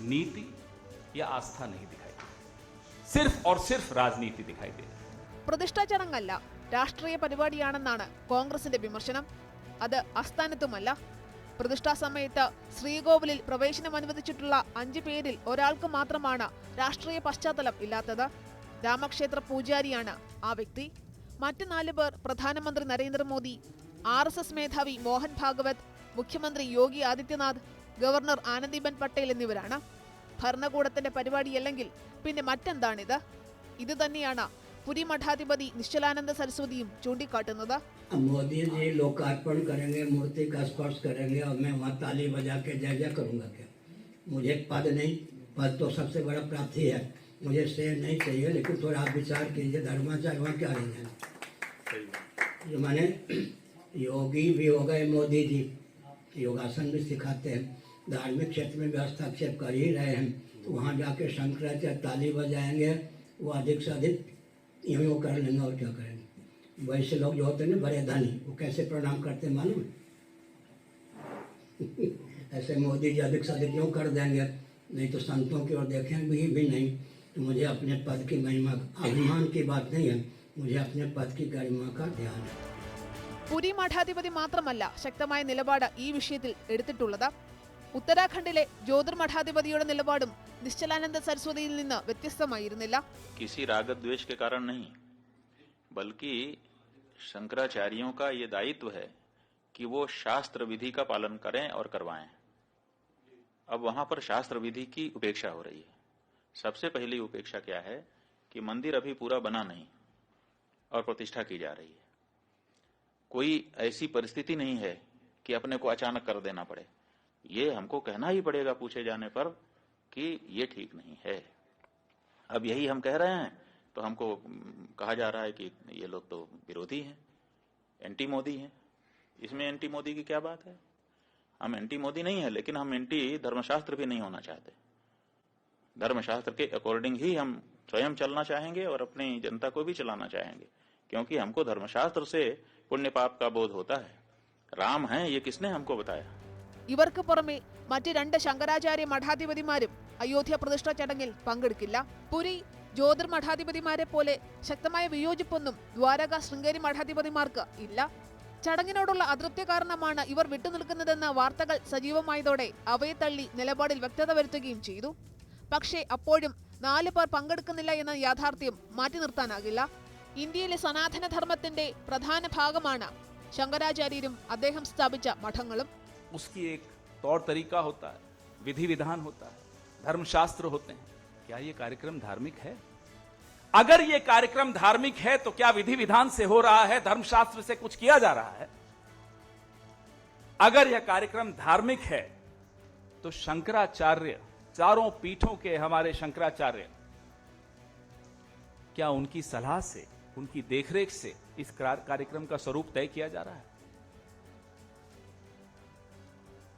नीति या आस्था नहीं दिखाई दे, सिर्फ और सिर्फ राजनीति दिखाई दे। പ്രതിഷ്ഠാ ചടങ്ങല്ല, രാഷ്ട്രീയ പരിപാടിയാണെന്നാണ് കോൺഗ്രസിന്റെ വിമർശനം. അത് അസ്ഥാനത്തുമല്ല. പ്രതിഷ്ഠാ സമയത്ത് ശ്രീകോവിലിൽ പ്രവേശനം അനുവദിച്ചിട്ടുള്ള 5 പേരിൽ ഒരാൾക്ക് മാത്രമാണ് രാഷ്ട്രീയ പശ്ചാത്തലം ഇല്ലാത്തത്. രാമക്ഷേത്ര പൂജാരിയാണ് ആ വ്യക്തി. മറ്റ് 4 പേർ പ്രധാനമന്ത്രി നരേന്ദ്രമോദി, RSS മേധാവി മോഹൻ ഭാഗവത്, മുഖ്യമന്ത്രി യോഗി ആദിത്യനാഥ്, ഗവർണർ ആനന്ദിബെൻ പട്ടേൽ എന്നിവരാണ്. ഭരണകൂടത്തിന്റെ പരിപാടിയല്ലെങ്കിൽ പിന്നെ മറ്റെന്താണിത്? ഇത് തന്നെയാണ് പുരി മഠാധിപതി നിശ്ചലാനന്ദ സരസ്വതിയും ചൂണ്ടിക്കാട്ടുന്നത്. मोदी जी लोकार्पण करेंगे, मूर्ति का स्पर्श करेंगे और मैं वहाँ ताली बजा के जय जय करूँगा क्या? मुझे पद नहीं, पद तो सबसे बड़ा प्राप्ति है, मुझे श्रेय नहीं चाहिए, लेकिन थोड़ा आप विचार कीजिए धर्माचार्य वहाँ क्या रही है? जो माने योगी भी हो गए मोदी जी, योगासन भी सिखाते हैं, धार्मिक क्षेत्र में भी हस्तक्षेप कर ही रहे हैं, तो वहाँ जाके शंकराचार्य ताली बजाएंगे, वो अधिक से अधिक यूँ वो कर लेंगे और क्या करेंगे? वैसे लोग जो होते हैं ना बड़े धनी, वो कैसे प्रणाम करते हैं मालूम? ऐसे मोदी जी अधिक से अधिक क्यों कर देंगे? नहीं तो संतों की ओर देखेंगे भी नहीं। तो मुझे अपने पद की महिमा, अभिमान की बात नहीं है, मुझे अपने पद की गरिमा का ध्यान है. പുരി മഠാധിപതി മാത്രമല്ല ശക്തമായ നിലപാട് ഈ വിഷയത്തിൽ എടുത്തിട്ടുള്ളത്. ഉത്തരാഖണ്ഡിലെ ജ്യോതിർ മഠാധിപതിയുടെ നിലപാടും നിശ്ചലാനന്ദ സരസ്വതിയിൽ നിന്ന് വ്യത്യസ്തമായിരുന്നില്ല. किसी राग द्वेष के कारण नहीं, बल्कि शंकराचार्यों का ये दायित्व है कि वो शास्त्र विधि का पालन करें और करवाएं. अब वहां पर शास्त्र विधि की उपेक्षा हो रही है. सबसे पहली उपेक्षा क्या है कि मंदिर अभी पूरा बना नहीं और प्रतिष्ठा की जा रही है. कोई ऐसी परिस्थिति नहीं है कि अपने को अचानक कर देना पड़े. ये हमको कहना ही पड़ेगा पूछे जाने पर कि ये ठीक नहीं है. अब यही हम कह रहे हैं तो हमको कहा जा रहा है कि ये लोग तो विरोधी हैं, एंटी मोदी हैं. इसमें एंटी मोदी की क्या बात है? हम एंटी मोदी नहीं है, लेकिन हम एंटी धर्मशास्त्र भी नहीं होना चाहते. धर्मशास्त्र के अकॉर्डिंग ही हम स्वयं चलना चाहेंगे और अपनी जनता को भी चलाना चाहेंगे, क्योंकि हमको धर्मशास्त्र से पुण्य पाप का बोध होता है. राम है ये किसने हमको बताया? ഇവർക്ക് പുറമെ മറ്റ് 2 ശങ്കരാചാര്യ മഠാധിപതിമാരും അയോധ്യ പ്രതിഷ്ഠാ ചടങ്ങിൽ പങ്കെടുക്കില്ല. പുരി ജ്യോതിർ മഠാധിപതിമാരെ പോലെ ശക്തമായ വിയോജിപ്പൊന്നും ദ്വാരക ശൃംഗേരി മഠാധിപതിമാർക്ക് ഇല്ല. ചടങ്ങിനോടുള്ള അതൃപ്തി കാരണമാണ് ഇവർ വിട്ടുനിൽക്കുന്നതെന്ന വാർത്തകൾ സജീവമായതോടെ അവയെ തള്ളി നിലപാടിൽ വ്യക്തത വരുത്തുകയും ചെയ്തു. പക്ഷേ അപ്പോഴും 4 പേർ പങ്കെടുക്കുന്നില്ല എന്ന യാഥാർത്ഥ്യം മാറ്റി നിർത്താനാകില്ല. ഇന്ത്യയിലെ സനാതന ധർമ്മത്തിന്റെ പ്രധാന ഭാഗമാണ് ശങ്കരാചാര്യരും അദ്ദേഹം സ്ഥാപിച്ച മഠങ്ങളും. उसकी एक तौर तरीका होता है, विधि विधान होता है, धर्मशास्त्र होते हैं. क्या ये कार्यक्रम धार्मिक है? अगर ये कार्यक्रम धार्मिक है तो क्या विधि विधान से हो रहा है, धर्मशास्त्र से कुछ किया जा रहा है? अगर यह कार्यक्रम धार्मिक है तो शंकराचार्य, चारों पीठों के हमारे शंकराचार्य, क्या उनकी सलाह से, उनकी देखरेख से इस कार्यक्रम का स्वरूप तय किया जा रहा है?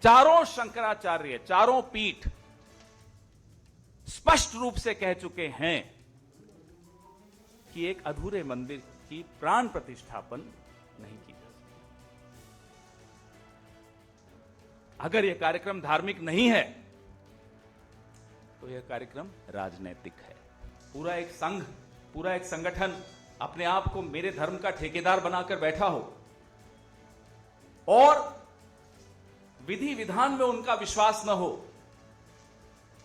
चारों शंकराचार्य, चारों पीठ स्पष्ट रूप से कह चुके हैं कि एक अधूरे मंदिर की प्राण प्रतिष्ठापन नहीं की जा सकती. अगर यह कार्यक्रम धार्मिक नहीं है तो यह कार्यक्रम राजनैतिक है. पूरा एक संघ, पूरा एक संगठन अपने आप को मेरे धर्म का ठेकेदार बनाकर बैठा हो और विधि विधान में उनका विश्वास न हो,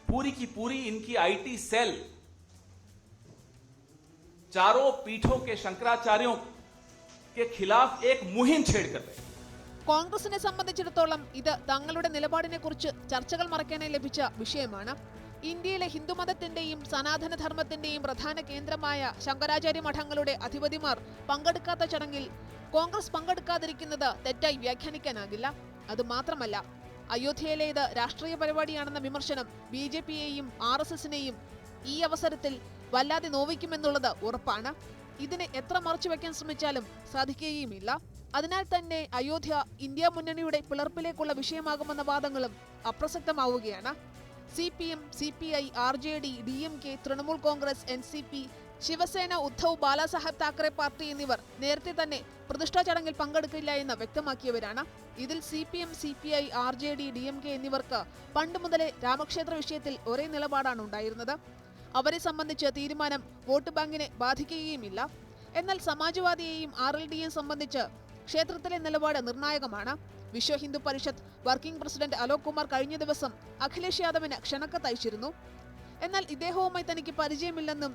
पूरी की पूरी इनकी आईटी सेल चारों पीठों के शंकराचार्यों के खिलाफ एक मुहिम छेड़कर रहे. കോൺഗ്രസിനെ സംബന്ധിച്ചിടത്തോളം ഇത് തങ്ങളുടെ നിലപാടിനെ കുറിച്ച് ചർച്ചകൾ മറയ്ക്കാനായി ലഭിച്ച വിഷയമാണ്. ഇന്ത്യയിലെ ഹിന്ദുമതത്തിന്റെയും സനാതന ധർമ്മത്തിന്റെയും പ്രധാന കേന്ദ്രമായ ശങ്കരാചാര്യ മഠങ്ങളുടെ അധിപതിമാർ പങ്കെടുക്കാത്ത ചടങ്ങിൽ കോൺഗ്രസ് പങ്കെടുക്കാതിരിക്കുന്നത് തെറ്റായി വ്യാഖ്യാനിക്കാനാകില്ല. അതുമാത്രമല്ല, അയോധ്യയിലേത് രാഷ്ട്രീയ പരിപാടിയാണെന്ന വിമർശനം BJPയെയും RSSനെയും ഈ അവസരത്തിൽ വല്ലാതെ നോവിക്കുമെന്നുള്ളത് ഉറപ്പാണ്. ഇതിനെ എത്ര മറച്ചുവെക്കാൻ ശ്രമിച്ചാലും സാധിക്കുകയുമില്ല. അതിനാൽ തന്നെ അയോധ്യ ഇന്ത്യ മുന്നണിയുടെ പിളർപ്പിലേക്കുള്ള വിഷയമാകുമെന്ന വാദങ്ങളും അപ്രസക്തമാവുകയാണ്. CPM, CPI, RJD, DMK, Trinamool Congress, NCP, Shiv Sena, Uddhav, Balasaheb Thackeray party എന്നിവർ നേരത്തെ തന്നെ പ്രതിഷ്ഠാ ചടങ്ങിൽ പങ്കെടുക്കില്ല എന്ന് വ്യക്തമാക്കിയവരാണ്. ഇതിൽ CPM, CPI, RJD, DMK എന്നിവർക്ക് പണ്ട് മുതലേ രാമക്ഷേത്ര വിഷയത്തിൽ ഒരേ നിലപാടാണ് ഉണ്ടായിരുന്നത്. അവരെ സംബന്ധിച്ച് തീരുമാനം വോട്ട് ബാങ്കിനെ ബാധിക്കുകയുമില്ല. എന്നാൽ സമാജ്വാദിയെയും RLDയെയും സംബന്ധിച്ച് ക്ഷേത്രത്തിലെ നിലപാട് നിർണായകമാണ്. വിശ്വ ഹിന്ദു പരിഷത്ത് വർക്കിംഗ് പ്രസിഡന്റ് അലോക് കുമാർ കഴിഞ്ഞ ദിവസം അഖിലേഷ് യാദവിന് ക്ഷണക്കത്ത് അയച്ചിരുന്നു. എന്നാൽ ഇദ്ദേഹവുമായി തനിക്ക് പരിചയമില്ലെന്നും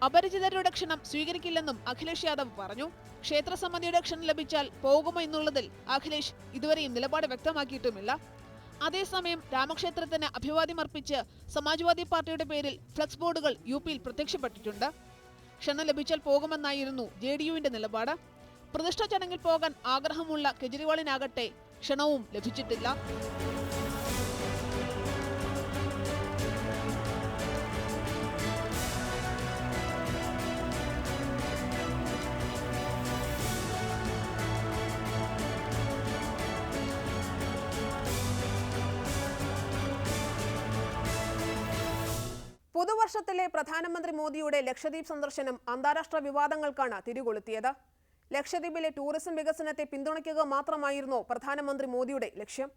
അപരിചിതരുടെ ക്ഷണം സ്വീകരിക്കില്ലെന്നും അഖിലേഷ് യാദവ് പറഞ്ഞു. ക്ഷേത്ര സമിതിയുടെ ക്ഷണം ലഭിച്ചാൽ പോകുമോ എന്നുള്ളതിൽ അഖിലേഷ് ഇതുവരെയും നിലപാട് വ്യക്തമാക്കിയിട്ടുമില്ല. അതേസമയം രാമക്ഷേത്രത്തിന് അഭിവാദ്യം അർപ്പിച്ച് സമാജ്വാദി പാർട്ടിയുടെ പേരിൽ ഫ്ലക്സ് ബോർഡുകൾ UPയിൽ പ്രത്യക്ഷപ്പെട്ടിട്ടുണ്ട്. ക്ഷണം ലഭിച്ചാൽ പോകുമെന്നായിരുന്നു JDUവിന്റെ നിലപാട്. പ്രതിഷ്ഠാ ചടങ്ങിൽ പോകാൻ ആഗ്രഹമുള്ള കെജ്രിവാളിനാകട്ടെ ക്ഷണവും ലഭിച്ചിട്ടില്ല. പുതുവർഷത്തിലെ പ്രധാനമന്ത്രി മോദിയുടെ ലക്ഷദ്വീപ് സന്ദർശനം അന്താരാഷ്ട്ര വിവാദങ്ങൾക്കാണ് തിരികൊളുത്തിയത്. ലക്ഷദ്വീപിലെ ടൂറിസം വികസനത്തെ പിന്തുണയ്ക്കുക മാത്രമായിരുന്നു പ്രധാനമന്ത്രി മോദിയുടെ ലക്ഷ്യം.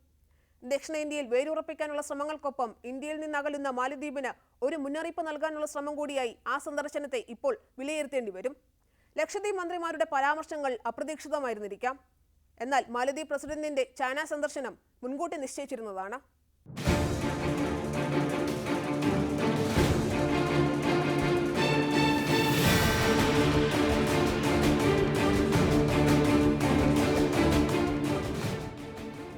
ദക്ഷിണേന്ത്യയിൽ വേരുറപ്പിക്കാനുള്ള ശ്രമങ്ങൾക്കൊപ്പം ഇന്ത്യയിൽ നിന്നകലുന്ന മാലദ്വീപിന് ഒരു മുന്നറിയിപ്പ് നൽകാനുള്ള ശ്രമം കൂടിയായി ആ സന്ദർശനത്തെ ഇപ്പോൾ വിലയിരുത്തേണ്ടി വരും. ലക്ഷദ്വീപ് മന്ത്രിമാരുടെ പരാമർശങ്ങൾ അപ്രതീക്ഷിതമായിരുന്നിരിക്കാം. എന്നാൽ മാലദ്വീപ് പ്രസിഡന്റിന്റെ ചൈന സന്ദർശനം മുൻകൂട്ടി നിശ്ചയിച്ചിരുന്നതാണ്.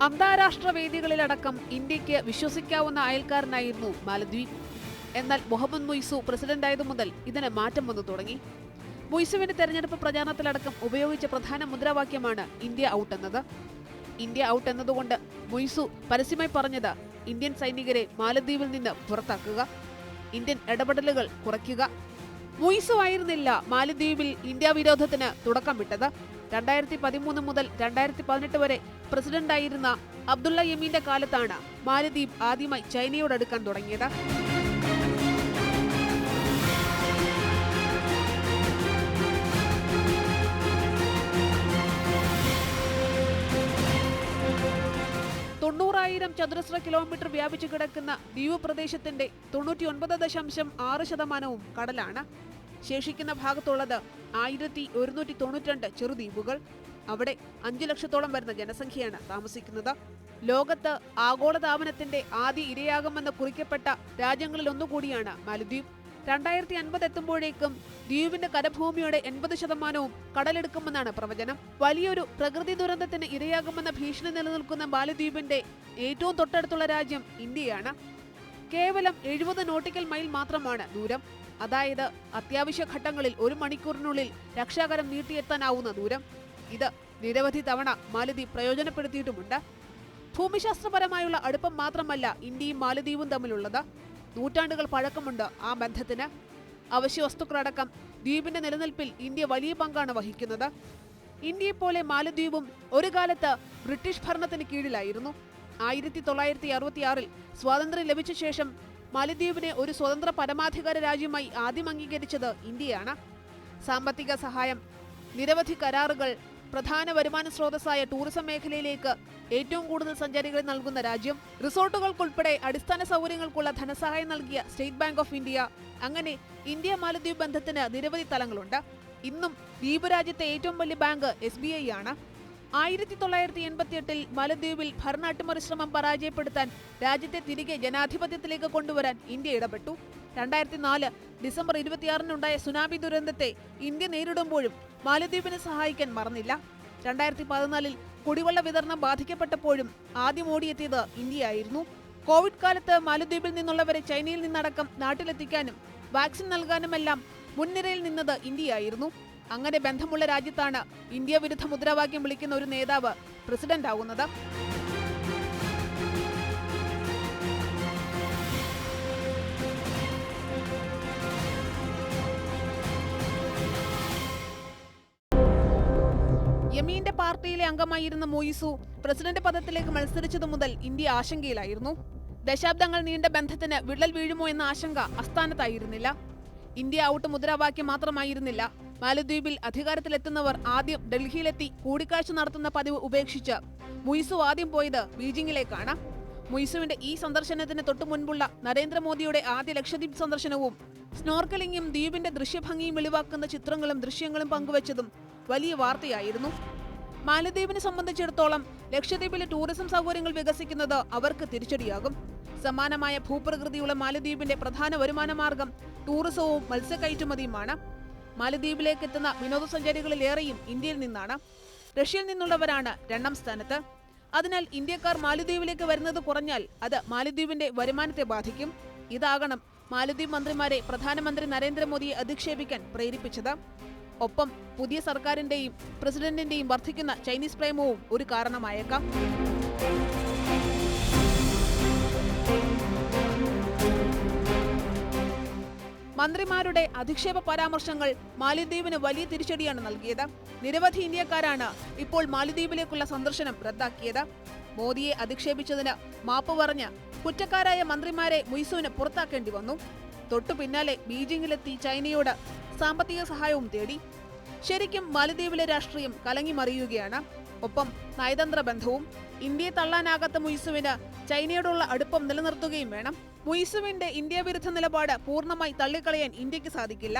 അന്താരാഷ്ട്ര വേദികളിലടക്കം ഇന്ത്യക്ക് വിശ്വസിക്കാവുന്ന അയൽക്കാരനായിരുന്നു മാലദ്വീപ്. എന്നാൽ മുഹമ്മദ് മുയ്സു പ്രസിഡന്റായതു മുതൽ ഇതിന് മാറ്റം വന്നു തുടങ്ങി. മുയ്സുവിന്റെ തെരഞ്ഞെടുപ്പ് പ്രചാരണത്തിലടക്കം ഉപയോഗിച്ച പ്രധാന മുദ്രാവാക്യമാണ് ഇന്ത്യ ഔട്ട് എന്നത്. ഇന്ത്യ ഔട്ട് എന്നതുകൊണ്ട് മുയ്സു പരസ്യമായി പറഞ്ഞത് ഇന്ത്യൻ സൈനികരെ മാലദ്വീപിൽ നിന്ന് പുറത്താക്കുക, ഇന്ത്യൻ ഇടപെടലുകൾ കുറയ്ക്കുക. മുയ്സു ആയിരുന്നില്ല മാലദ്വീപിൽ ഇന്ത്യ വിരോധത്തിന് തുടക്കം വിട്ടത്. 2013 മുതൽ 2018 വരെ പ്രസിഡന്റായിരുന്ന അബ്ദുള്ള യമീന്റെ കാലത്താണ് മാലദ്വീപ് ആദ്യമായി ചൈനയോടടുക്കാൻ തുടങ്ങിയത്. ചതുരശ്ര കിലോമീറ്റർ വ്യാപിച്ചു കിടക്കുന്ന ദ്വീപ് പ്രദേശത്തിന്റെ 99.6% കടലാണ്. ശേഷിക്കുന്ന ഭാഗത്തുള്ളത് 1192 ചെറുദ്വീപുകൾ. അവിടെ 5 ലക്ഷത്തോളം വരുന്ന ജനസംഖ്യയാണ് താമസിക്കുന്നത്. ലോകത്ത് ആഗോളതാപനത്തിന്റെ ആദ്യ ഇരയാകുമെന്ന് കുറിക്കപ്പെട്ട രാജ്യങ്ങളിൽ ഒന്നുകൂടിയാണ് മാലദ്വീപ്. 2050 എത്തുമ്പോഴേക്കും ദ്വീപിന്റെ കരഭൂമിയുടെ 80% കടലെടുക്കുമെന്നാണ് പ്രവചനം. വലിയൊരു പ്രകൃതി ദുരന്തത്തിന് ഇരയാകുമെന്ന ഭീഷണി നിലനിൽക്കുന്ന മാലദ്വീപിന്റെ ഏറ്റവും തൊട്ടടുത്തുള്ള രാജ്യം ഇന്ത്യയാണ്. കേവലം 70 നോട്ടിക്കൽ മൈൽ മാത്രമാണ് ദൂരം. അതായത് അത്യാവശ്യ ഘട്ടങ്ങളിൽ 1 മണിക്കൂറിനുള്ളിൽ രക്ഷാകരം നീട്ടിയെത്താനാവുന്ന ദൂരം. ഇത് നിരവധി തവണ മാലദ്വീപ് പ്രയോജനപ്പെടുത്തിയിട്ടുമുണ്ട്. ഭൂമിശാസ്ത്രപരമായുള്ള അടുപ്പം മാത്രമല്ല ഇന്ത്യയും മാലദ്വീപും തമ്മിലുള്ളത്. നൂറ്റാണ്ടുകൾ പഴക്കമുണ്ട് ആ ബന്ധത്തിന്. അവശ്യ വസ്തുക്കളടക്കം ദ്വീപിന്റെ നിലനിൽപ്പിൽ ഇന്ത്യ വലിയ പങ്കാണ് വഹിക്കുന്നത്. ഇന്ത്യയെപ്പോലെ മാലദ്വീപും ഒരു കാലത്ത് ബ്രിട്ടീഷ് ഭരണത്തിന് കീഴിലായിരുന്നു. 1966 സ്വാതന്ത്ര്യം ലഭിച്ച ശേഷം മാലദ്വീപിനെ ഒരു സ്വതന്ത്ര പരമാധികാര രാജ്യമായി ആദ്യം അംഗീകരിച്ചത് ഇന്ത്യയാണ്. സാമ്പത്തിക സഹായം, നിരവധി കരാറുകൾ, പ്രധാന വരുമാന സ്രോതസ്സായ ടൂറിസം മേഖലയിലേക്ക് ഏറ്റവും കൂടുതൽ സഞ്ചാരികളെ നൽകുന്ന രാജ്യം, റിസോർട്ടുകൾക്കുൾപ്പെടെ അടിസ്ഥാന സൗകര്യങ്ങൾക്കുള്ള ധനസഹായം നൽകിയ സ്റ്റേറ്റ് ബാങ്ക് ഓഫ് ഇന്ത്യ. അങ്ങനെ ഇന്ത്യ മാലദ്വീപ് ബന്ധത്തിന് നിരവധി തലങ്ങളുണ്ട്. ഇന്നും ദ്വീപ് രാജ്യത്തെ ഏറ്റവും വലിയ ബാങ്ക് SBI ആണ്. 1988 മാലദ്വീപിൽ ഭരണ അട്ടിമറി ശ്രമം പരാജയപ്പെടുത്താൻ രാജ്യത്തെ തിരികെ ജനാധിപത്യത്തിലേക്ക് കൊണ്ടുവരാൻ ഇന്ത്യ ഇടപെട്ടു. 2004 ഡിസംബർ 26-നുണ്ടായ സുനാമി ദുരന്തത്തെ ഇന്ത്യ നേരിടുമ്പോഴും മാലദ്വീപിനെ സഹായിക്കാൻ മറന്നില്ല. 2014 കുടിവെള്ള വിതരണം ബാധിക്കപ്പെട്ടപ്പോഴും ആദ്യം ഓടിയെത്തിയത് ഇന്ത്യയായിരുന്നു. കോവിഡ് കാലത്ത് മാലദ്വീപിൽ നിന്നുള്ളവരെ ചൈനയിൽ നിന്നടക്കം നാട്ടിലെത്തിക്കാനും വാക്സിൻ നൽകാനുമെല്ലാം മുൻനിരയിൽ നിന്നത് ഇന്ത്യയായിരുന്നു. അങ്ങനെ ബന്ധമുള്ള രാജ്യത്താണ് ഇന്ത്യ വിരുദ്ധ മുദ്രാവാക്യം വിളിക്കുന്ന ഒരു നേതാവ് പ്രസിഡന്റ് ആകുന്നത്. യമീന്റെ പാർട്ടിയിലെ അംഗമായിരുന്ന മൊയ്സു പ്രസിഡന്റ് പദത്തിലേക്ക് മത്സരിച്ചതു മുതൽ ഇന്ത്യ ആശങ്കയിലായിരുന്നു. ദശാബ്ദങ്ങൾ നീണ്ട ബന്ധത്തിന് വിള്ളൽ വീഴുമോ എന്ന ആശങ്ക അസ്ഥാനത്തായിരുന്നില്ല. ഇന്ത്യ ഔട്ട് മുദ്രാവാക്യം മാത്രമായിരുന്നില്ല. മാലദ്വീപിൽ അധികാരത്തിലെത്തുന്നവർ ആദ്യം ഡൽഹിയിലെത്തി കൂടിക്കാഴ്ച നടത്തുന്ന പതിവ് ഉപേക്ഷിച്ച് മുയിസു ആദ്യം പോയത് ബീജിംഗിലേക്കാണ്. മുയിസുവിന്റെ ഈ സന്ദർശനത്തിന് തൊട്ടു മുൻപുള്ള നരേന്ദ്രമോദിയുടെ ആദ്യ ലക്ഷദ്വീപ് സന്ദർശനവും സ്നോർക്കലിംഗും ദ്വീപിന്റെ ദൃശ്യഭംഗിയും വെളിവാക്കുന്ന ചിത്രങ്ങളും ദൃശ്യങ്ങളും പങ്കുവച്ചതും വലിയ വാർത്തയായിരുന്നു. മാലദ്വീപിനെ സംബന്ധിച്ചിടത്തോളം ലക്ഷദ്വീപിലെ ടൂറിസം സൗകര്യങ്ങൾ വികസിക്കുന്നത് അവർക്ക് തിരിച്ചടിയാകും. സമാനമായ ഭൂപ്രകൃതിയുള്ള മാലദ്വീപിന്റെ പ്രധാന വരുമാന മാർഗം ടൂറിസവും മത്സ്യക്കയറ്റുമതിയുമാണ്. മാലദ്വീപിലേക്ക് എത്തുന്ന വിനോദസഞ്ചാരികളിലേറെയും ഇന്ത്യയിൽ നിന്നാണ്. റഷ്യയിൽ നിന്നുള്ളവരാണ് 2ാം സ്ഥാനത്ത്. അതിനാൽ ഇന്ത്യക്കാർ മാലദ്വീപിലേക്ക് വരുന്നത് കുറഞ്ഞാൽ അത് മാലദ്വീപിന്റെ വരുമാനത്തെ ബാധിക്കും. ഇതാകണം മാലദ്വീപ് മന്ത്രിമാരെ പ്രധാനമന്ത്രി നരേന്ദ്രമോദിയെ അധിക്ഷേപിക്കാൻ പ്രേരിപ്പിച്ചത്. ഒപ്പം പുതിയ സർക്കാരിന്റെയും പ്രസിഡന്റിന്റെയും വർദ്ധിക്കുന്ന ചൈനീസ് പ്രേമവും ഒരു കാരണമായേക്കാം. മന്ത്രിമാരുടെ അധിക്ഷേപ പരാമർശങ്ങൾ മാലദ്വീപിന് വലിയ തിരിച്ചടിയാണ് നൽകിയത്. നിരവധി ഇന്ത്യക്കാരാണ് ഇപ്പോൾ മാലദ്വീപിലേക്കുള്ള സന്ദർശനം റദ്ദാക്കിയത്. മോദിയെ അധിക്ഷേപിച്ചതിന് മാപ്പ് പറഞ്ഞ് കുറ്റക്കാരായ മന്ത്രിമാരെ മുയിസുവിന് പുറത്താക്കേണ്ടി വന്നു. തൊട്ടു പിന്നാലെ ബീജിംഗിലെത്തി ചൈനയോട് സാമ്പത്തിക സഹായവും തേടി. ശരിക്കും മാലദ്വീപിലെ രാഷ്ട്രീയം കലങ്ങിമറിയുകയാണ്. ഒപ്പം നയതന്ത്ര ബന്ധവും. ഇന്ത്യയെ തള്ളാനാകാത്ത മുയിസുവിന് ചൈനയോടുള്ള അടുപ്പം നിലനിർത്തുകയും വേണം. മുയിസുവിന്റെ ഇന്ത്യ വിരുദ്ധ നിലപാട് പൂർണ്ണമായി തള്ളിക്കളയാൻ ഇന്ത്യക്ക് സാധിക്കില്ല.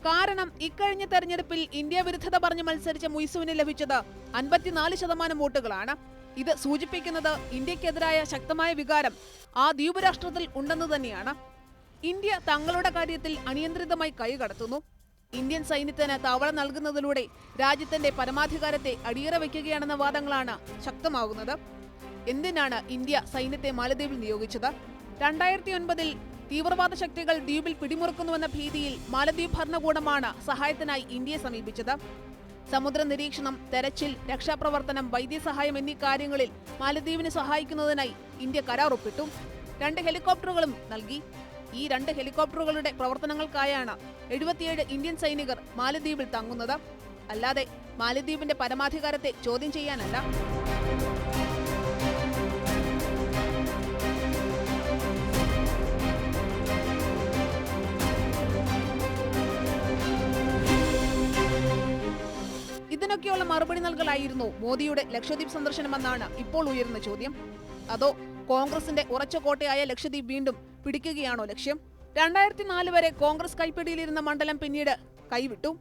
കാരണം ഇക്കഴിഞ്ഞ തെരഞ്ഞെടുപ്പിൽ ഇന്ത്യ വിരുദ്ധത പറഞ്ഞ് മത്സരിച്ച മുയിസുവിന് ലഭിച്ചത് 54% വോട്ടുകളാണ്. ഇത് സൂചിപ്പിക്കുന്നത് ഇന്ത്യക്കെതിരായ ശക്തമായ വികാരം ആ ദ്വീപ് രാഷ്ട്രത്തിൽ ഉണ്ടെന്ന് തന്നെയാണ്. ഇന്ത്യ തങ്ങളുടെ കാര്യത്തിൽ അനിയന്ത്രിതമായി കൈകടത്തുന്നു. ഇന്ത്യൻ സൈന്യത്തിന് താവളം നൽകുന്നതിലൂടെ രാജ്യത്തിന്റെ പരമാധികാരത്തെ അടിയറ വയ്ക്കുകയാണെന്ന വാദങ്ങളാണ് ശക്തമാകുന്നത്. എന്തിനാണ് ഇന്ത്യ സൈന്യത്തെ മാലദ്വീപിൽ നിയോഗിച്ചത്? 2009 തീവ്രവാദ ശക്തികൾ ദ്വീപിൽ പിടിമുറുക്കുന്നുവെന്ന ഭീതിയിൽ മാലദ്വീപ് ഭരണകൂടമാണ് സഹായത്തിനായി ഇന്ത്യയെ സമീപിച്ചത്. സമുദ്ര നിരീക്ഷണം, തെരച്ചിൽ, രക്ഷാപ്രവർത്തനം, വൈദ്യസഹായം എന്നീ കാര്യങ്ങളിൽ മാലദ്വീപിനെ സഹായിക്കുന്നതിനായി ഇന്ത്യ കരാർ ഒപ്പിട്ടു. 2 ഹെലികോപ്റ്ററുകളും നൽകി. ഈ 2 ഹെലികോപ്റ്ററുകളുടെ പ്രവർത്തനങ്ങൾക്കായാണ് 77 ഇന്ത്യൻ സൈനികർ മാലദ്വീപിൽ തങ്ങുന്നത്. അല്ലാതെ മാലദ്വീപിന്റെ പരമാധികാരത്തെ ചോദ്യം ചെയ്യാനല്ല. ഇതിനൊക്കെയുള്ള മറുപടി നൽകലായിരുന്നു മോദിയുടെ ലക്ഷദ്വീപ് സന്ദർശനമെന്നാണ് ഇപ്പോൾ ഉയരുന്ന ചോദ്യം. അതോ കോൺഗ്രസിന്റെ ഉറച്ച കോട്ടയായ ലക്ഷദ്വീപ് വീണ്ടും പിടിക്കുകയാണോ ലക്ഷ്യം? 2004 വരെ കോൺഗ്രസ് കൈപ്പിടിയിലിരുന്ന മണ്ഡലം പിന്നീട് കൈവിട്ടു.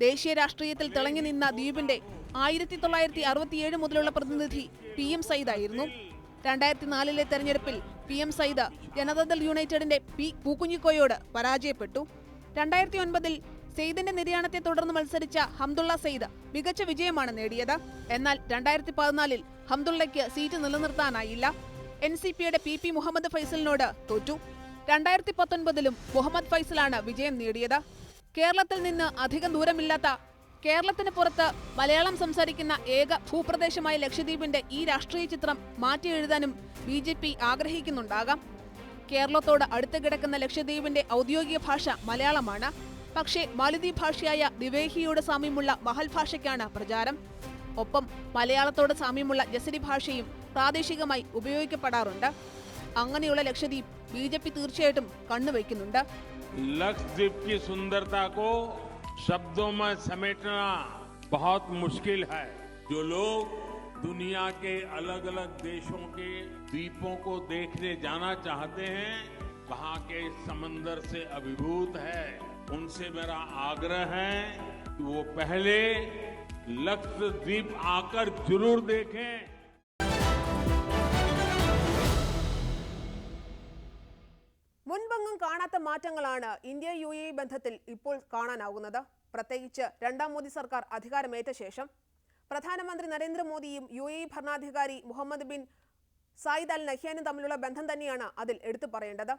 ദേശീയ രാഷ്ട്രീയത്തിൽ തിളങ്ങി നിന്ന ദ്വീപിന്റെ 1967 മുതലുള്ള പ്രതിനിധി PM സയ്യിദ് ആയിരുന്നു. 2004 തെരഞ്ഞെടുപ്പിൽ PM സയ്യിദ് ജനതാദൾ യുണൈറ്റഡിന്റെ P പൂക്കുഞ്ഞിക്കോയോട് പരാജയപ്പെട്ടു. 2009 സെയ്ദിന്റെ നിര്യാണത്തെ തുടർന്ന് മത്സരിച്ച ഹംദുള്ള സെയ്ദ് മികച്ച വിജയമാണ് നേടിയത്. എന്നാൽ 2014 ഹംദുള്ളയ്ക്ക് സീറ്റ് നിലനിർത്താനായില്ല. NCPയുടെ PP മുഹമ്മദ് ഫൈസലിനോട് തോറ്റു. 2019 മുഹമ്മദ് ഫൈസലാണ് വിജയം നേടിയത്. കേരളത്തിൽ നിന്ന് അധികം ദൂരമില്ലാത്ത, കേരളത്തിന് പുറത്ത് മലയാളം സംസാരിക്കുന്ന ഏക ഭൂപ്രദേശമായ ലക്ഷദ്വീപിന്റെ ഈ രാഷ്ട്രീയ ചിത്രം മാറ്റി എഴുതാനും BJP ആഗ്രഹിക്കുന്നുണ്ടാകാം. കേരളത്തോട് അടുത്ത് കിടക്കുന്ന ലക്ഷദ്വീപിന്റെ ഔദ്യോഗിക ഭാഷ മലയാളമാണ്. പക്ഷേ മാലദ്വീപ് ഭാഷയായ ദിവേഹിയോട് സാമ്യമുള്ള മഹൽ ഭാഷയ്ക്കാണ് പ്രചാരം. ഒപ്പം മലയാളത്തോട് സാമ്യമുള്ള ജസരി ഭാഷയും പ്രാദേശികമായി ഉപയോഗിക്കപ്പെടാറുണ്ട്. അങ്ങനെയുള്ള ലക്ഷദ്വീപ് BJP തീർച്ചയായിട്ടും കണ്ണുവയ്ക്കുന്നുണ്ട്. लक्षद्वीप की सुंदरता को शब्दों में समेटना बहुत मुश्किल है। जो लोग दुनिया के अलग अलग देशों के द्वीपों को देखने जाना चाहते हैं, वहां के समंदर से अभिभूत है, उनसे मेरा आग्रह है कि वो पहले लक्षद्वीप आकर जरूर देखें। മുൻപെങ്ങും കാണാത്ത മാറ്റങ്ങളാണ് ഇന്ത്യ UAE ബന്ധത്തിൽ ഇപ്പോൾ കാണാനാകുന്നത്. പ്രത്യേകിച്ച് 2ാം മോദി സർക്കാർ അധികാരമേറ്റ ശേഷം പ്രധാനമന്ത്രി നരേന്ദ്രമോദിയും UAE ഭരണാധികാരി മുഹമ്മദ് ബിൻ സായിദ് അൽ നഹ്യാനും തമ്മിലുള്ള ബന്ധം തന്നെയാണ് അതിൽ എടുത്തു പറയേണ്ടത്.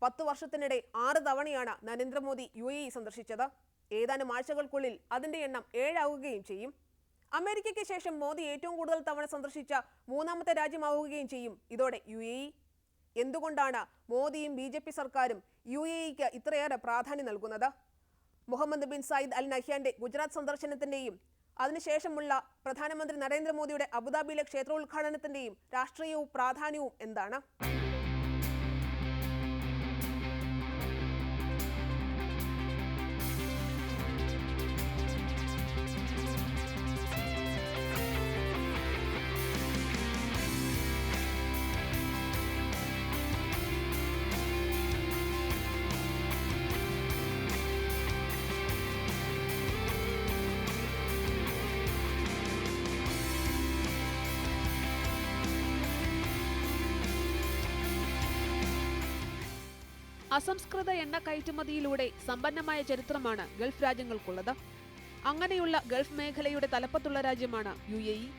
10 വർഷത്തിനിടെ 6 തവണയാണ് നരേന്ദ്രമോദി UAE സന്ദർശിച്ചത്. ഏതാനും ആഴ്ചകൾക്കുള്ളിൽ അതിന്റെ എണ്ണം 7 ആവുകയും ചെയ്യും. അമേരിക്കയ്ക്ക് ശേഷം മോദി ഏറ്റവും കൂടുതൽ തവണ സന്ദർശിച്ച 3ാമത്തെ രാജ്യമാവുകയും ചെയ്യും ഇതോടെ UAE. എന്തുകൊണ്ടാണ് മോദിയും BJP സർക്കാരും UAEക്ക് ഇത്രയേറെ പ്രാധാന്യം നൽകുന്നത്? മുഹമ്മദ് ബിൻ സായിദ് അൽ നഹ്യാന്റെ ഗുജറാത്ത് സന്ദർശനത്തിന്റെയും അതിനുശേഷമുള്ള പ്രധാനമന്ത്രി നരേന്ദ്രമോദിയുടെ അബുദാബിയിലെ ക്ഷേത്രോദ്ഘാടനത്തിന്റെയും രാഷ്ട്രീയവും പ്രാധാന്യവും എന്താണ്? അസംസ്കൃത എണ്ണ കയറ്റുമതിയിലൂടെ സമ്പന്നമായ ചരിത്രമാണ് ഗൾഫ് രാജ്യങ്ങൾക്കുള്ളത്. അങ്ങനെയുള്ള ഗൾഫ് മേഖലയുടെ തലപ്പത്തുള്ള രാജ്യമാണ് UAE.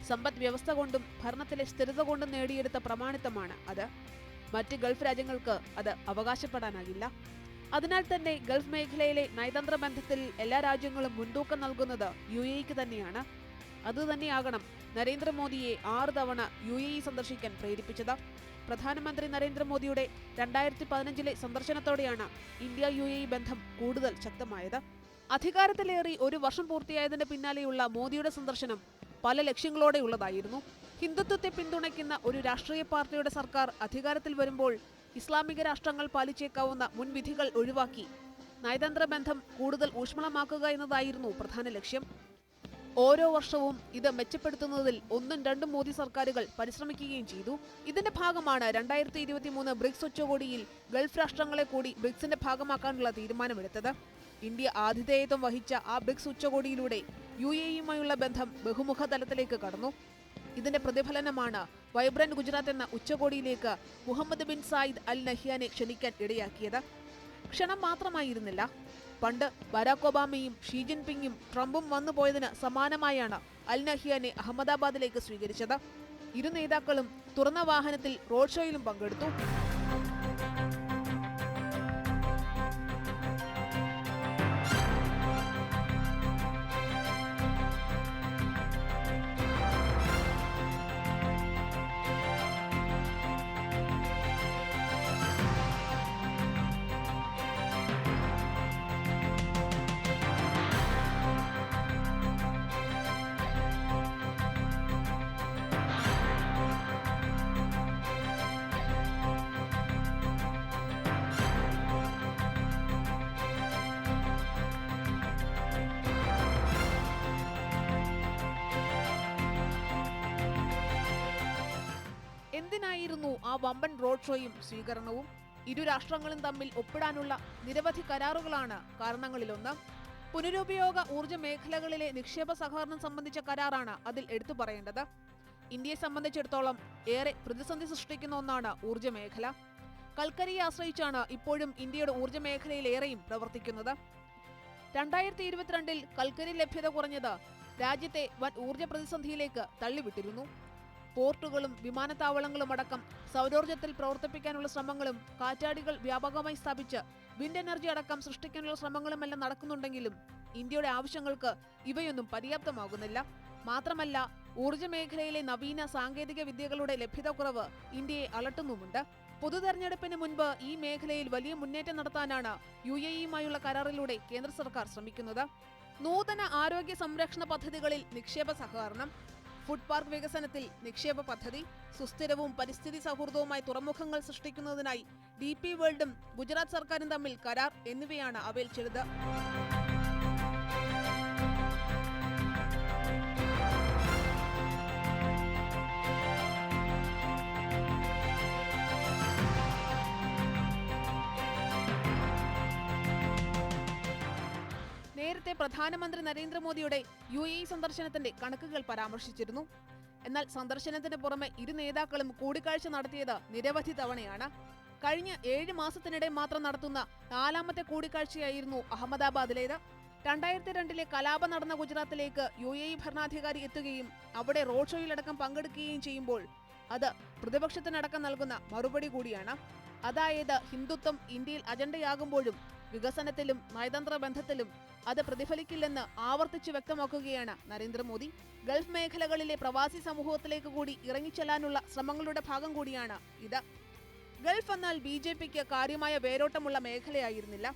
സമ്പദ് വ്യവസ്ഥ കൊണ്ടും ഭരണത്തിലെ സ്ഥിരത കൊണ്ടും നേടിയെടുത്ത പ്രമാണിത്വമാണ് അത്. മറ്റ് ഗൾഫ് രാജ്യങ്ങൾക്ക് അത് അവകാശപ്പെടാനാകില്ല. അതിനാൽ തന്നെ ഗൾഫ് മേഖലയിലെ നയതന്ത്ര ബന്ധത്തിൽ എല്ലാ രാജ്യങ്ങളും മുൻതൂക്കം നൽകുന്നത് UAEക്ക് തന്നെയാണ്. അതുതന്നെയാകണം നരേന്ദ്രമോദിയെ 6 തവണ UAE സന്ദർശിക്കാൻ പ്രേരിപ്പിച്ചത്. പ്രധാനമന്ത്രി നരേന്ദ്രമോദിയുടെ 2015 സന്ദർശനത്തോടെയാണ് ഇന്ത്യ-UAE ബന്ധം കൂടുതൽ ശക്തമായത്. അധികാരത്തിലേറി 1 വർഷം പൂർത്തിയായതിന് പിന്നാലെയുള്ള മോദിയുടെ സന്ദർശനം പല ലക്ഷ്യങ്ങളോടെയുള്ളതായിരുന്നു. ഹിന്ദുത്വത്തെ പിന്തുണയ്ക്കുന്ന ഒരു രാഷ്ട്രീയ പാർട്ടിയുടെ സർക്കാർ അധികാരത്തിൽ വരുമ്പോൾ ഇസ്ലാമിക രാഷ്ട്രങ്ങൾ പാലിച്ചേക്കാവുന്ന മുൻവിധികൾ ഒഴിവാക്കി നയതന്ത്ര ബന്ധം കൂടുതൽ ഊഷ്മളമാക്കുക എന്നതായിരുന്നു പ്രധാന ലക്ഷ്യം. ഓരോ വർഷവും ഇത് മെച്ചപ്പെടുത്തുന്നതിൽ 1ഉം 2ഉം മോദി സർക്കാരുകൾ പരിശ്രമിക്കുകയും ചെയ്തു. ഇതിന്റെ ഭാഗമാണ് 2023 ബ്രിക്സ് ഉച്ചകോടിയിൽ ഗൾഫ് രാഷ്ട്രങ്ങളെ കൂടി ബ്രിക്സിന്റെ ഭാഗമാക്കാനുള്ള തീരുമാനമെടുത്തത്. ഇന്ത്യ ആതിഥേയത്വം വഹിച്ച ആ ബ്രിക്സ് ഉച്ചകോടിയിലൂടെ UAEയുമായുള്ള ബന്ധം ബഹുമുഖ തലത്തിലേക്ക് കടന്നു. ഇതിന്റെ പ്രതിഫലനമാണ് വൈബ്രന്റ് ഗുജറാത്ത് എന്ന ഉച്ചകോടിയിലേക്ക് മുഹമ്മദ് ബിൻ സായിദ് അൽ നഹ്യാനെ ക്ഷണിക്കാൻ ഇടയാക്കിയത്. ക്ഷണം മാത്രമായിരുന്നില്ല. പണ്ട് ബരാക് ഒബാമയും ഷീ ജിൻപിങ്ങും ട്രംപും വന്നുപോയതിന് സമാനമായാണ് അൽ നഹ്യാനെ അഹമ്മദാബാദിലേക്ക് സ്വീകരിച്ചത്. ഇരു നേതാക്കളും തുറന്ന വാഹനത്തിൽ റോഡ് ഷോയിലും പങ്കെടുത്തു. എന്തിനായിരുന്നു ആ വമ്പൻ റോഡ് ഷോയും സ്വീകരണവും? ഇരു രാഷ്ട്രങ്ങളും തമ്മിൽ ഒപ്പിടാനുള്ള നിരവധി കരാറുകളാണ് കാരണങ്ങളിലൊന്ന്. പുനരുപയോഗ ഊർജ്ജ മേഖലകളിലെ നിക്ഷേപ സഹകരണം സംബന്ധിച്ച കരാറാണ് അതിൽ എടുത്തു പറയേണ്ടത്. ഇന്ത്യയെ സംബന്ധിച്ചിടത്തോളം ഏറെ പ്രതിസന്ധി സൃഷ്ടിക്കുന്ന ഒന്നാണ് ഊർജ്ജ മേഖല. കൽക്കരിയെ ആശ്രയിച്ചാണ് ഇപ്പോഴും ഇന്ത്യയുടെ ഊർജ്ജ മേഖലയിലേറെയും പ്രവർത്തിക്കുന്നത്. 2022 കൽക്കരി ലഭ്യത കുറഞ്ഞത് രാജ്യത്തെ വൻ ഊർജ്ജ പ്രതിസന്ധിയിലേക്ക് തള്ളിവിട്ടിരുന്നു. പോർട്ടുകളും വിമാനത്താവളങ്ങളും അടക്കം സൗരോർജ്ജത്തിൽ പ്രവർത്തിപ്പിക്കാനുള്ള ശ്രമങ്ങളും കാറ്റാടികൾ വ്യാപകമായി സ്ഥാപിച്ച് വിൻഡ് എനർജി അടക്കം സൃഷ്ടിക്കാനുള്ള ശ്രമങ്ങളുമെല്ലാം നടക്കുന്നുണ്ടെങ്കിലും ഇന്ത്യയുടെ ആവശ്യങ്ങൾക്ക് ഇവയൊന്നും പര്യാപ്തമാകുന്നില്ല. മാത്രമല്ല, ഊർജ്ജ മേഖലയിലെ നവീന സാങ്കേതിക വിദ്യകളുടെ ലഭ്യത കുറവ് ഇന്ത്യയെ അലട്ടുന്നുമുണ്ട്. പൊതുതെരഞ്ഞെടുപ്പിന് മുൻപ് ഈ മേഖലയിൽ വലിയ മുന്നേറ്റം നടത്താനാണ് UAEയുമായുള്ള കരാറിലൂടെ കേന്ദ്ര സർക്കാർ ശ്രമിക്കുന്നത്. നൂതന ആരോഗ്യ സംരക്ഷണ പദ്ധതികളിൽ നിക്ഷേപ സഹകരണം, ഫുഡ് പാർക്ക് വികസനത്തിൽ നിക്ഷേപ പദ്ധതി, സുസ്ഥിരവും പരിസ്ഥിതി സൗഹൃദവുമായി തുറമുഖങ്ങൾ സൃഷ്ടിക്കുന്നതിനായി DP വേൾഡും ഗുജറാത്ത് സർക്കാരും തമ്മിൽ കരാർ എന്നിവയാണ് അവയിൽ ചിലത്. നേരത്തെ പ്രധാനമന്ത്രി നരേന്ദ്രമോദിയുടെ UAE സന്ദർശനത്തിന്റെ കണക്കുകൾ പരാമർശിച്ചിരുന്നു. എന്നാൽ സന്ദർശനത്തിന് പുറമെ ഇരു നേതാക്കളും കൂടിക്കാഴ്ച നടത്തിയത് നിരവധി തവണയാണ്. കഴിഞ്ഞ 7 മാസത്തിനിടെ മാത്രം നടത്തുന്ന 4ാമത്തെ കൂടിക്കാഴ്ചയായിരുന്നു അഹമ്മദാബാദിലേത്. 2002 കലാപം നടന്ന ഗുജറാത്തിലേക്ക് UAE ഭരണാധികാരി എത്തുകയും അവിടെ റോഡ് ഷോയിലടക്കം പങ്കെടുക്കുകയും ചെയ്യുമ്പോൾ അത് പ്രതിപക്ഷത്തിനടക്കം നൽകുന്ന മറുപടി കൂടിയാണ്. അതായത്, ഹിന്ദുത്വം ഇന്ത്യയിൽ അജണ്ടയാകുമ്പോഴും വികസനത്തിലും നയതന്ത്ര ബന്ധത്തിലും അത് പ്രതിഫലിക്കില്ലെന്ന് ആവർത്തിച്ചു വ്യക്തമാക്കുകയാണ് നരേന്ദ്രമോദി. ഗൾഫ് മേഖലകളിലെ പ്രവാസി സമൂഹത്തിലേക്ക് കൂടി ഇറങ്ങിച്ചെല്ലാനുള്ള ശ്രമങ്ങളുടെ ഭാഗം കൂടിയാണ് ഇത്. ഗൾഫ് എന്നാൽ BJPക്ക് കാര്യമായ വേരോട്ടമുള്ള മേഖലയായിരുന്നില്ല.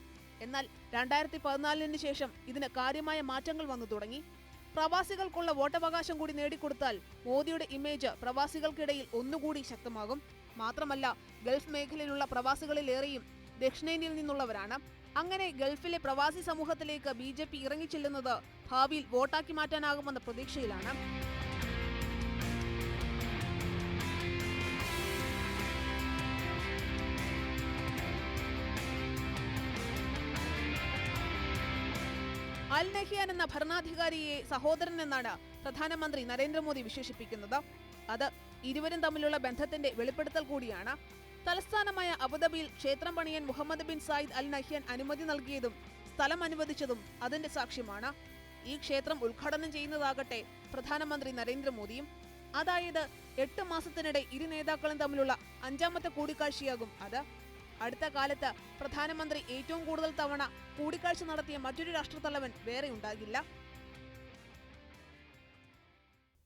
എന്നാൽ 2014 ശേഷം ഇതിന് കാര്യമായ മാറ്റങ്ങൾ വന്നു തുടങ്ങി. പ്രവാസികൾക്കുള്ള വോട്ടവകാശം കൂടി നേടിക്കൊടുത്താൽ മോദിയുടെ ഇമേജ് പ്രവാസികൾക്കിടയിൽ ഒന്നുകൂടി ശക്തമാകും. മാത്രമല്ല, ഗൾഫ് മേഖലയിലുള്ള പ്രവാസികളിലേറെയും ദക്ഷിണേന്ത്യയിൽ നിന്നുള്ളവരാണ്. അങ്ങനെ ഗൾഫിലെ പ്രവാസി സമൂഹത്തിലേക്ക് BJP ഇറങ്ങിച്ചെല്ലുന്നത് ഭാവിയിൽ വോട്ടാക്കി മാറ്റാനാകുമെന്ന പ്രതീക്ഷയിലാണ്. അൽ നഹ്യാൻ എന്ന ഭരണാധികാരിയെ സഹോദരൻ എന്നാണ് പ്രധാനമന്ത്രി നരേന്ദ്രമോദി വിശേഷിപ്പിക്കുന്നത്. അത് ഇരുവരും തമ്മിലുള്ള ബന്ധത്തിന്റെ വെളിപ്പെടുത്തൽ കൂടിയാണ്. തലസ്ഥാനമായ അബുദാബിയിൽ ക്ഷേത്രം പണിയാൻ Mohammed bin Zayed Al Nahyan അനുമതി നൽകിയതും സ്ഥലം അനുവദിച്ചതും അതിന്റെ സാക്ഷ്യമാണ്. ഈ ക്ഷേത്രം ഉദ്ഘാടനം ചെയ്യുന്നതാകട്ടെ പ്രധാനമന്ത്രി നരേന്ദ്രമോദിയും. അതായത് 8 മാസത്തിനിടെ ഇരു നേതാക്കളും തമ്മിലുള്ള 5ാമത്തെ കൂടിക്കാഴ്ചയാകും അത്. അടുത്ത കാലത്ത് പ്രധാനമന്ത്രി ഏറ്റവും കൂടുതൽ തവണ കൂടിക്കാഴ്ച നടത്തിയ മറ്റൊരു രാഷ്ട്രത്തലവൻ വേറെ ഉണ്ടാകില്ല.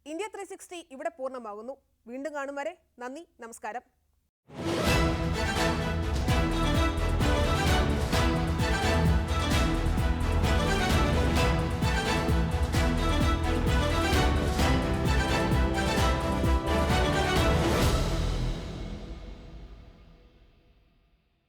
ഇന്ത്യ 360 ഇവിടെ പൂർണ്ണമാകുന്നു. വീണ്ടും കാണും വരെ നന്ദി, നമസ്കാരം.